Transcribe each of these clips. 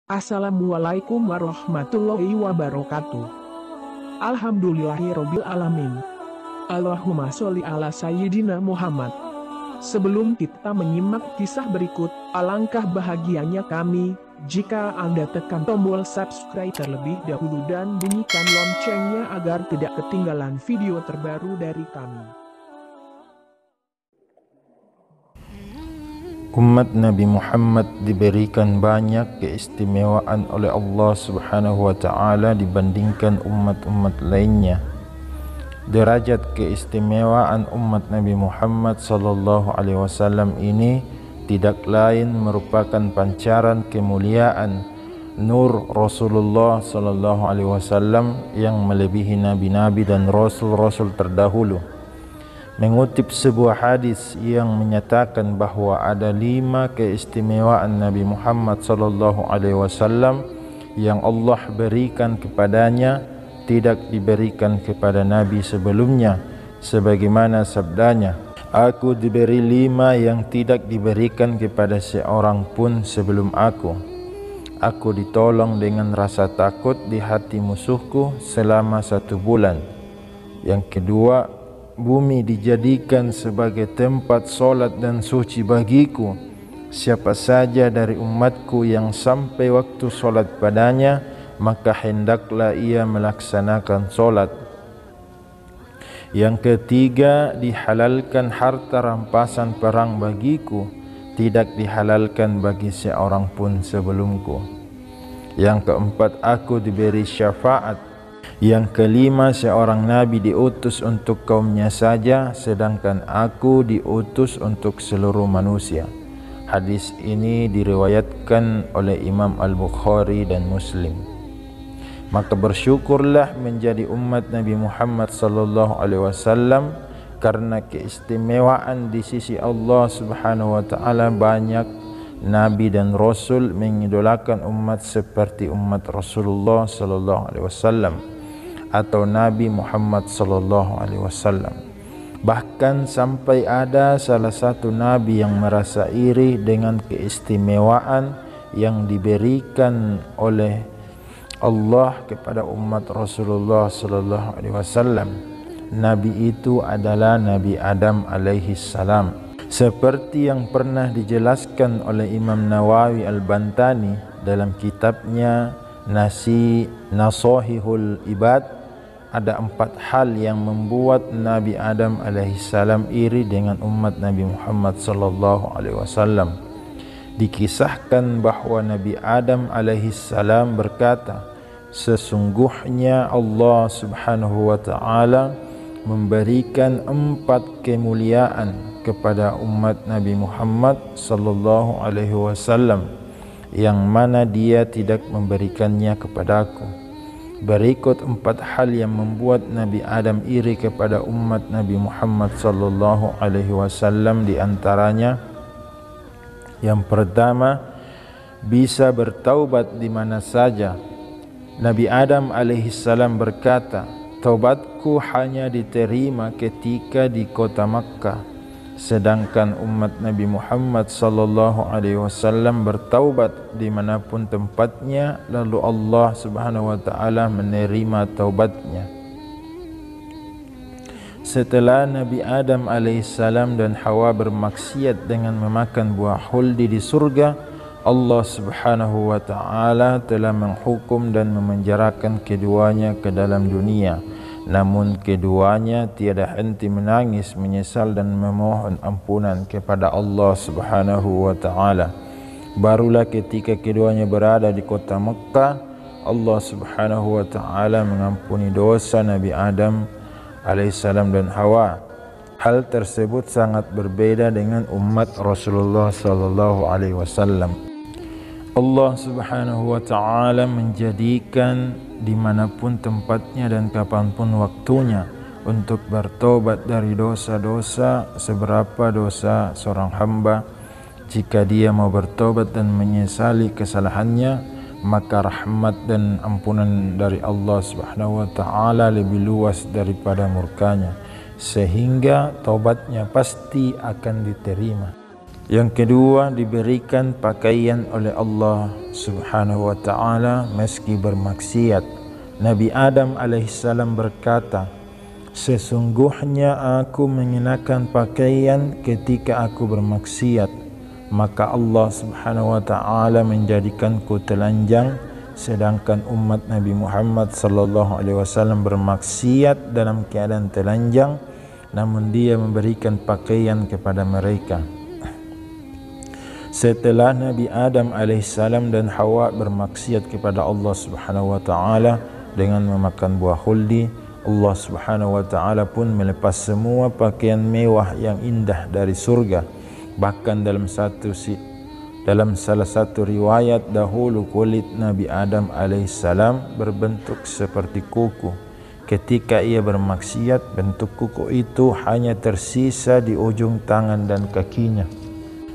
Assalamualaikum warahmatullahi wabarakatuh. Alhamdulillahirobbil alamin. Allahumma sholli ala sayyidina Muhammad. Sebelum kita menyimak kisah berikut, alangkah bahagianya kami jika Anda tekan tombol subscribe terlebih dahulu dan bunyikan loncengnya agar tidak ketinggalan video terbaru dari kami. Umat Nabi Muhammad diberikan banyak keistimewaan oleh Allah Subhanahu wa Ta'ala dibandingkan umat-umat lainnya. Derajat keistimewaan umat Nabi Muhammad sallallahu alaihi wasallam ini tidak lain merupakan pancaran kemuliaan nur Rasulullah sallallahu alaihi wasallam yang melebihi nabi-nabi dan rasul-rasul terdahulu. Mengutip sebuah hadis yang menyatakan bahwa ada 5 keistimewaan Nabi Muhammad sallallahu alaihi wasallam yang Allah berikan kepadanya tidak diberikan kepada nabi sebelumnya, sebagaimana sabdanya, "Aku diberi 5 yang tidak diberikan kepada seorang pun sebelum aku. Aku ditolong dengan rasa takut di hati musuhku selama 1 bulan. Yang kedua, bumi dijadikan sebagai tempat solat dan suci bagiku. Siapa saja dari umatku yang sampai waktu solat padanya, maka hendaklah ia melaksanakan solat. Yang ketiga, dihalalkan harta rampasan perang bagiku, tidak dihalalkan bagi seorang pun sebelumku. Yang keempat, aku diberi syafaat. Yang kelima, seorang nabi diutus untuk kaumnya saja, sedangkan aku diutus untuk seluruh manusia." Hadis ini diriwayatkan oleh Imam Al-Bukhari dan Muslim. Maka bersyukurlah menjadi umat Nabi Muhammad sallallahu alaihi wasallam karena keistimewaan di sisi Allah Subhanahu wa Ta'ala. Banyak nabi dan rasul mengidolakan umat seperti umat Rasulullah sallallahu alaihi wasallam atau Nabi Muhammad sallallahu alaihi wasallam. Bahkan sampai ada salah satu nabi yang merasa iri dengan keistimewaan yang diberikan oleh Allah kepada umat Rasulullah sallallahu alaihi wasallam. Nabi itu adalah Nabi Adam alaihi salam. Seperti yang pernah dijelaskan oleh Imam Nawawi Al-Bantani dalam kitabnya Nasihul Ibad, ada 4 hal yang membuat Nabi Adam alaihissalam iri dengan umat Nabi Muhammad sallallahu alaihi wasallam. Dikisahkan bahwa Nabi Adam alaihissalam berkata, "Sesungguhnya Allah Subhanahu wa Ta'ala memberikan 4 kemuliaan kepada umat Nabi Muhammad sallallahu alaihi wasallam, yang mana dia tidak memberikannya kepadaku." Berikut 4 hal yang membuat Nabi Adam iri kepada umat Nabi Muhammad sallallahu alaihi wasallam. Di antaranya, yang pertama, bisa bertaubat di mana saja. Nabi Adam alaihi salam berkata, "Taubatku hanya diterima ketika di kota Makkah." Sedangkan umat Nabi Muhammad sallallahu alaihi wasallam bertaubat dimanapun tempatnya, lalu Allah Subhanahu wa Ta'ala menerima taubatnya. Setelah Nabi Adam alaihissalam dan Hawa bermaksiat dengan memakan buah khuldi di surga, Allah Subhanahu wa Ta'ala telah menghukum dan memenjarakan keduanya ke dalam dunia. Namun keduanya tiada henti menangis, menyesal dan memohon ampunan kepada Allah Subhanahu wa Ta'ala. Barulah ketika keduanya berada di kota Mekkah, Allah Subhanahu wa Ta'ala mengampuni dosa Nabi Adam alaihissalam dan Hawa. Hal tersebut sangat berbeda dengan umat Rasulullah sallallahu alaihi wasallam. Allah Subhanahu wa Ta'ala menjadikan dimanapun tempatnya dan kapanpun waktunya untuk bertobat dari dosa-dosa. Seberapa dosa seorang hamba, jika dia mau bertobat dan menyesali kesalahannya, maka rahmat dan ampunan dari Allah Subhanahu wa Ta'ala lebih luas daripada murkanya, sehingga taubatnya pasti akan diterima. Yang kedua, diberikan pakaian oleh Allah Subhanahu wa ta'ala meski bermaksiat. Nabi Adam alaihissalam berkata, sesungguhnya aku mengenakan pakaian ketika aku bermaksiat, maka Allah Subhanahu wa ta'ala menjadikanku telanjang, sedangkan umat Nabi Muhammad sallallahu alaihi wasallam bermaksiat dalam keadaan telanjang, namun dia memberikan pakaian kepada mereka. Setelah Nabi Adam alaihissalam dan Hawa bermaksiat kepada Allah Subhanahu wa ta'ala dengan memakan buah khuldi, Allah Subhanahu wa ta'ala pun melepas semua pakaian mewah yang indah dari surga. Bahkan dalam salah satu riwayat, dahulu kulit Nabi Adam alaihissalam berbentuk seperti kuku. Ketika ia bermaksiat, bentuk kuku itu hanya tersisa di ujung tangan dan kakinya.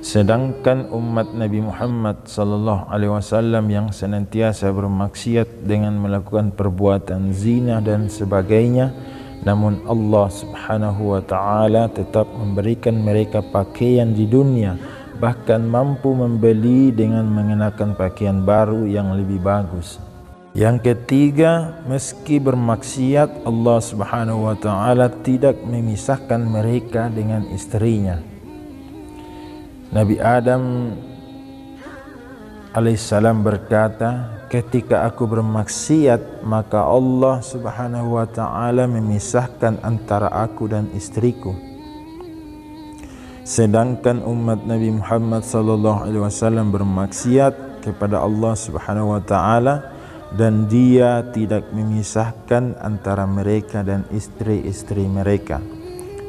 Sedangkan umat Nabi Muhammad sallallahu alaihi wasallam yang senantiasa bermaksiat dengan melakukan perbuatan zina dan sebagainya, namun Allah Subhanahu wa ta'ala tetap memberikan mereka pakaian di dunia, bahkan mampu membeli dengan mengenakan pakaian baru yang lebih bagus. Yang ketiga, meski bermaksiat, Allah Subhanahu wa ta'ala tidak memisahkan mereka dengan istrinya. Nabi Adam alaihissalam berkata, ketika aku bermaksiat, maka Allah Subhanahu wa ta'ala memisahkan antara aku dan istriku. Sedangkan umat Nabi Muhammad sallallahu alaihi wasallam bermaksiat kepada Allah Subhanahu wa ta'ala, dan dia tidak memisahkan antara mereka dan istri-istri mereka.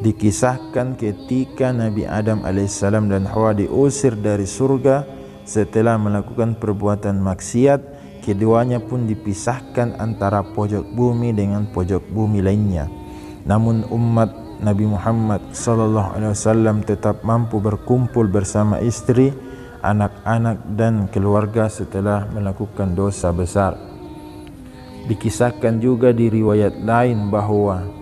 Dikisahkan ketika Nabi Adam alaihissalam dan Hawa diusir dari surga setelah melakukan perbuatan maksiat, keduanya pun dipisahkan antara pojok bumi dengan pojok bumi lainnya. Namun umat Nabi Muhammad sallallahu alaihi wasallam tetap mampu berkumpul bersama istri, anak-anak dan keluarga setelah melakukan dosa besar. Dikisahkan juga di riwayat lain bahawa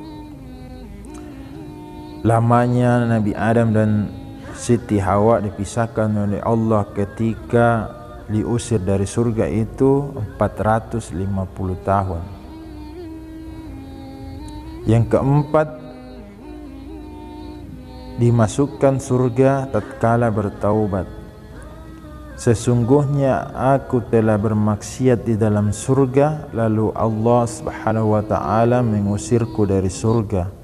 lamanya Nabi Adam dan Siti Hawa dipisahkan oleh Allah ketika diusir dari surga itu 450 tahun. Yang keempat, dimasukkan surga tatkala bertaubat. Sesungguhnya aku telah bermaksiat di dalam surga, lalu Allah Subhanahu wa ta'ala mengusirku dari surga.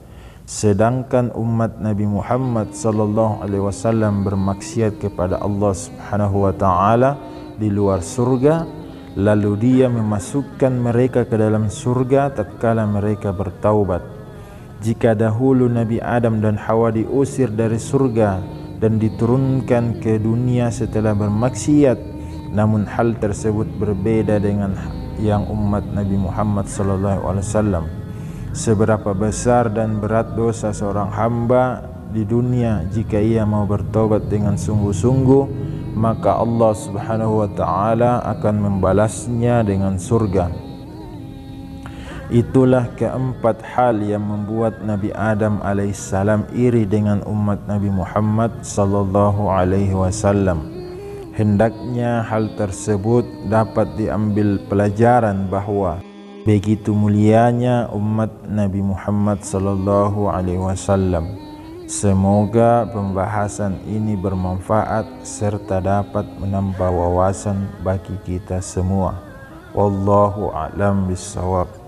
Sedangkan umat Nabi Muhammad sallallahu alaihi wasallam bermaksiat kepada Allah Subhanahu wa ta'ala di luar surga, lalu dia memasukkan mereka ke dalam surga tatkala mereka bertaubat. Jika dahulu Nabi Adam dan Hawa diusir dari surga dan diturunkan ke dunia setelah bermaksiat, namun hal tersebut berbeda dengan yang umat Nabi Muhammad sallallahu alaihi wasallam. Seberapa besar dan berat dosa seorang hamba di dunia, jika ia mau bertobat dengan sungguh-sungguh, maka Allah Subhanahu wa ta'ala akan membalasnya dengan surga. Itulah keempat hal yang membuat Nabi Adam alaihissalam iri dengan umat Nabi Muhammad sallallahu alaihi wasallam. Hendaknya hal tersebut dapat diambil pelajaran bahawa begitu mulianya umat Nabi Muhammad sallallahu alaihi wasallam. Semoga pembahasan ini bermanfaat serta dapat menambah wawasan bagi kita semua. Wallahu a'lam bissawab.